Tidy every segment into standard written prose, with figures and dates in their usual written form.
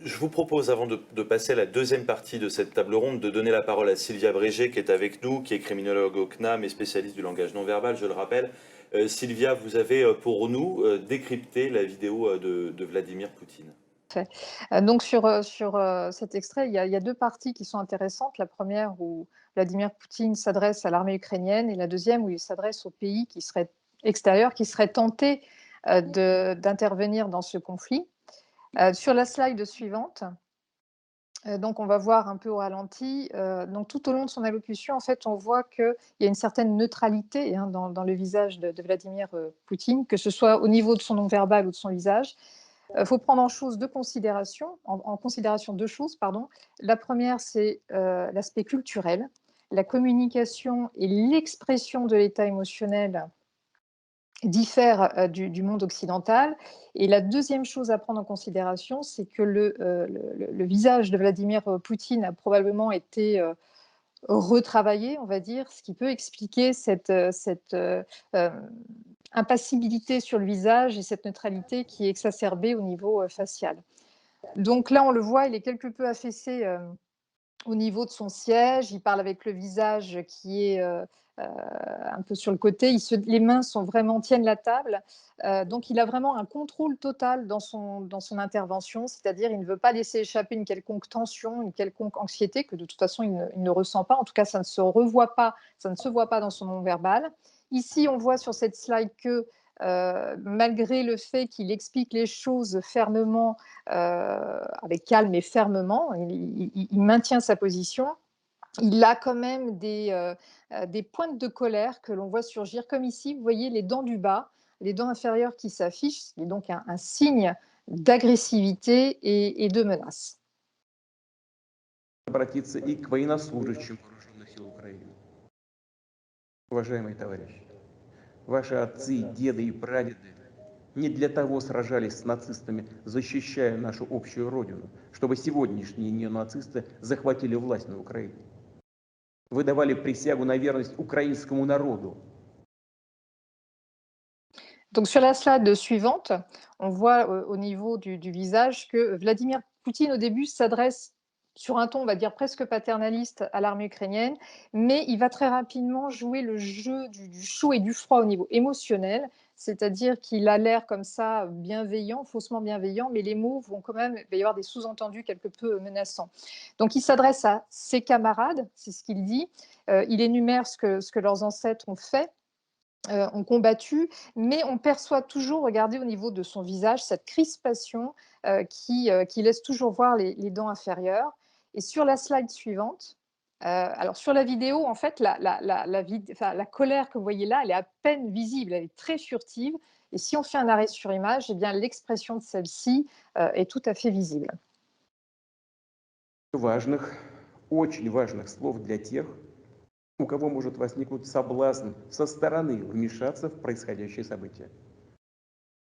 Je vous propose, avant de passer à la deuxième partie de cette table ronde, de donner la parole à Sylvia Brégé, qui est avec nous, qui est criminologue au CNAM et spécialiste du langage non verbal, je le rappelle. Sylvia, vous avez pour nous décrypté la vidéo de Vladimir Poutine. Fait. Donc sur cet extrait, il y a 2 parties qui sont intéressantes. La première où Vladimir Poutine s'adresse à l'armée ukrainienne et la deuxième où il s'adresse aux pays qui seraient extérieurs, qui seraient tentés d'intervenir dans ce conflit. Sur la slide suivante, donc on va voir un peu au ralenti, donc tout au long de son allocution, en fait, on voit qu'il y a une certaine neutralité, hein, dans le visage de Vladimir Poutine, que ce soit au niveau de son nom verbal ou de son visage. Faut prendre en considération 2 choses, pardon. La première, c'est l'aspect culturel. La communication et l'expression de l'état émotionnel diffèrent du monde occidental. Et la deuxième chose à prendre en considération, c'est que le visage de Vladimir Poutine a probablement été retravaillé, on va dire, ce qui peut expliquer cette impassibilité sur le visage et cette neutralité qui est exacerbée au niveau facial. Donc là, on le voit, il est quelque peu affaissé au niveau de son siège. Il parle avec le visage qui est un peu sur le côté. Les mains tiennent la table. Donc il a vraiment un contrôle total dans son intervention, c'est-à-dire il ne veut pas laisser échapper une quelconque tension, une quelconque anxiété que de toute façon il ne ressent pas. En tout cas, ça ne se voit pas dans son nom verbal. Ici, on voit sur cette slide que malgré le fait qu'il explique les choses fermement, avec calme et fermement, il maintient sa position. Il a quand même des pointes de colère que l'on voit surgir, comme ici, vous voyez les dents du bas, les dents inférieures qui s'affichent, ce qui est donc un signe d'agressivité et de menace. Обратиться и к военнослужащим вооруженных сил Украины. Уважаемые товарищи, ваши отцы, деды и прадеды не для того сражались с нацистами, защищая нашу общую родину, чтобы сегодняшние неонацисты захватили власть на Украине. Вы давали присягу на верность украинскому народу. Donc sur la slide suivante, on voit au niveau du visage que Vladimir Poutine, au début, s'adresse sur un ton, on va dire, presque paternaliste à l'armée ukrainienne, mais il va très rapidement jouer le jeu du chaud et du froid au niveau émotionnel, c'est-à-dire qu'il a l'air comme ça bienveillant, faussement bienveillant, mais les mots vont quand même, il va y avoir des sous-entendus quelque peu menaçants. Donc il s'adresse à ses camarades, c'est ce qu'il dit, il énumère ce que leurs ancêtres ont fait, ont combattu, mais on perçoit toujours, regardez au niveau de son visage, cette crispation qui laisse toujours voir les dents inférieures. Et sur la slide suivante, alors sur la vidéo, en fait, la colère que vous voyez là, elle est à peine visible, elle est très furtive. Et si on fait un arrêt sur image, eh bien l'expression de celle-ci est tout à fait visible. Важных, очень важных слов для тех, у кого может возникнуть соблазн со стороны вмешаться в происходящее событие.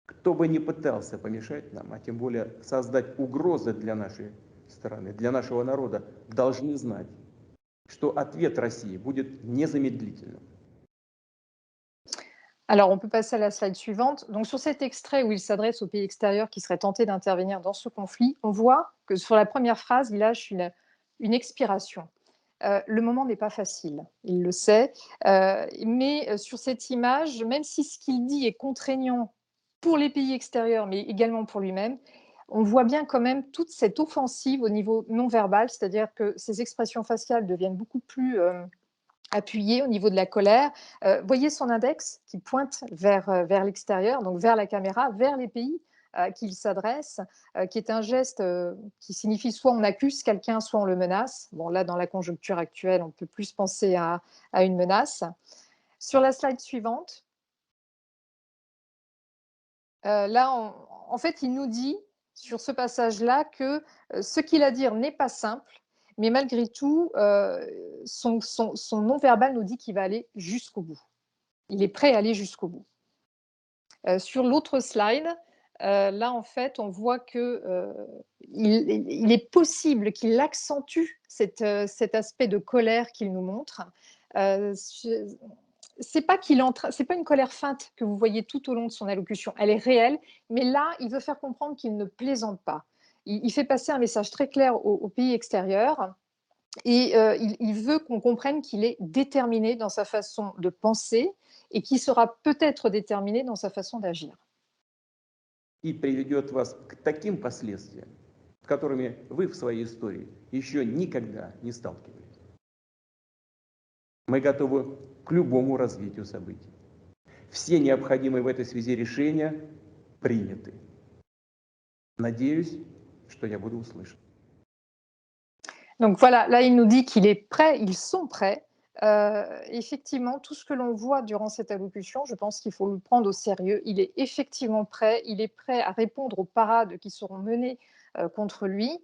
Кто бы ни пытался помешать нам, а тем более создать угрозы для нашей страны, для нашего народа, должны знать, что ответ России будет незамедлительным. Alors, on peut passer à la slide suivante. Donc, sur cet extrait où il s'adresse aux pays extérieurs qui seraient tentés d'intervenir dans ce conflit, on voit que sur la première phrase, il lâche une expiration. Le moment n'est pas facile, il le sait, mais sur cette image, même si ce qu'il dit est contraignant pour les pays extérieurs, mais également pour lui-même, on voit bien quand même toute cette offensive au niveau non verbal, c'est-à-dire que ses expressions faciales deviennent beaucoup plus appuyées au niveau de la colère. Voyez son index qui pointe vers l'extérieur, donc vers la caméra, vers les pays qu'il s'adresse, qui est un geste qui signifie soit on accuse quelqu'un, soit on le menace. Bon, là, dans la conjoncture actuelle, on peut plus penser à une menace. Sur la slide suivante, là, en fait, il nous dit sur ce passage-là que ce qu'il a à dire n'est pas simple, mais malgré tout, son non-verbal nous dit qu'il va aller jusqu'au bout. Il est prêt à aller jusqu'au bout. Sur l'autre slide, là, en fait, on voit que il est possible qu'il accentue cet aspect de colère qu'il nous montre. C'est pas une colère feinte que vous voyez tout au long de son allocution. Elle est réelle, mais là, il veut faire comprendre qu'il ne plaisante pas. il fait passer un message très clair aux pays extérieurs et il veut qu'on comprenne qu'il est déterminé dans sa façon de penser et qu'il sera peut-être déterminé dans sa façon d'agir. И приведет вас к таким последствиям, с которыми вы в своей истории еще никогда не сталкивались. Мы готовы к любому развитию событий. Все необходимые в этой связи решения приняты. Надеюсь, что я буду услышан. Donc voilà, là, il nous dit qu'il est prêt, ils sont prêts. Effectivement, tout ce que l'on voit durant cette allocution, je pense qu'il faut le prendre au sérieux. Il est effectivement prêt, il est prêt à répondre aux parades qui seront menées contre lui.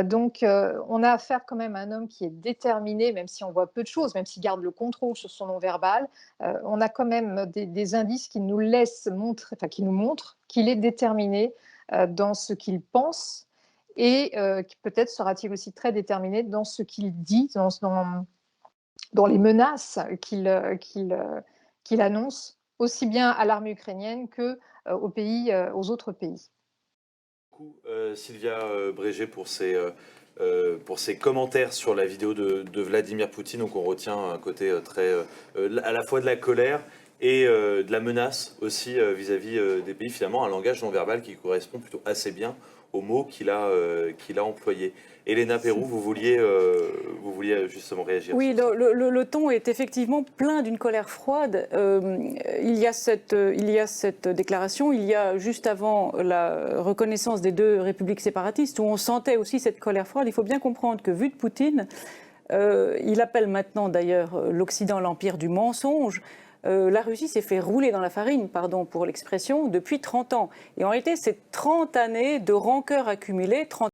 Donc, on a affaire quand même à un homme qui est déterminé, même si on voit peu de choses, même s'il garde le contrôle sur son non-verbal. On a quand même des indices qui nous laissent montrer, enfin, qui nous montrent qu'il est déterminé dans ce qu'il pense. Et peut-être sera-t-il aussi très déterminé dans ce qu'il dit, dans les menaces qu'il annonce, aussi bien à l'armée ukrainienne qu'aux autres pays. Sylvia Brégé pour ses commentaires sur la vidéo de Vladimir Poutine. Donc on retient un côté très à la fois de la colère et de la menace aussi vis-à-vis des pays, finalement un langage non verbal qui correspond plutôt assez bien aux mots qu'il a employés. Elena Perrou, vous vouliez justement réagir. Oui, le ton est effectivement plein d'une colère froide. Il y a cette déclaration, il y a juste avant la reconnaissance des deux républiques séparatistes, où on sentait aussi cette colère froide. Il faut bien comprendre que, vu de Poutine, il appelle maintenant d'ailleurs l'Occident l'empire du mensonge. La Russie s'est fait rouler dans la farine, pardon pour l'expression, depuis 30 ans. Et en réalité, c'est 30 années de rancœur accumulée, 30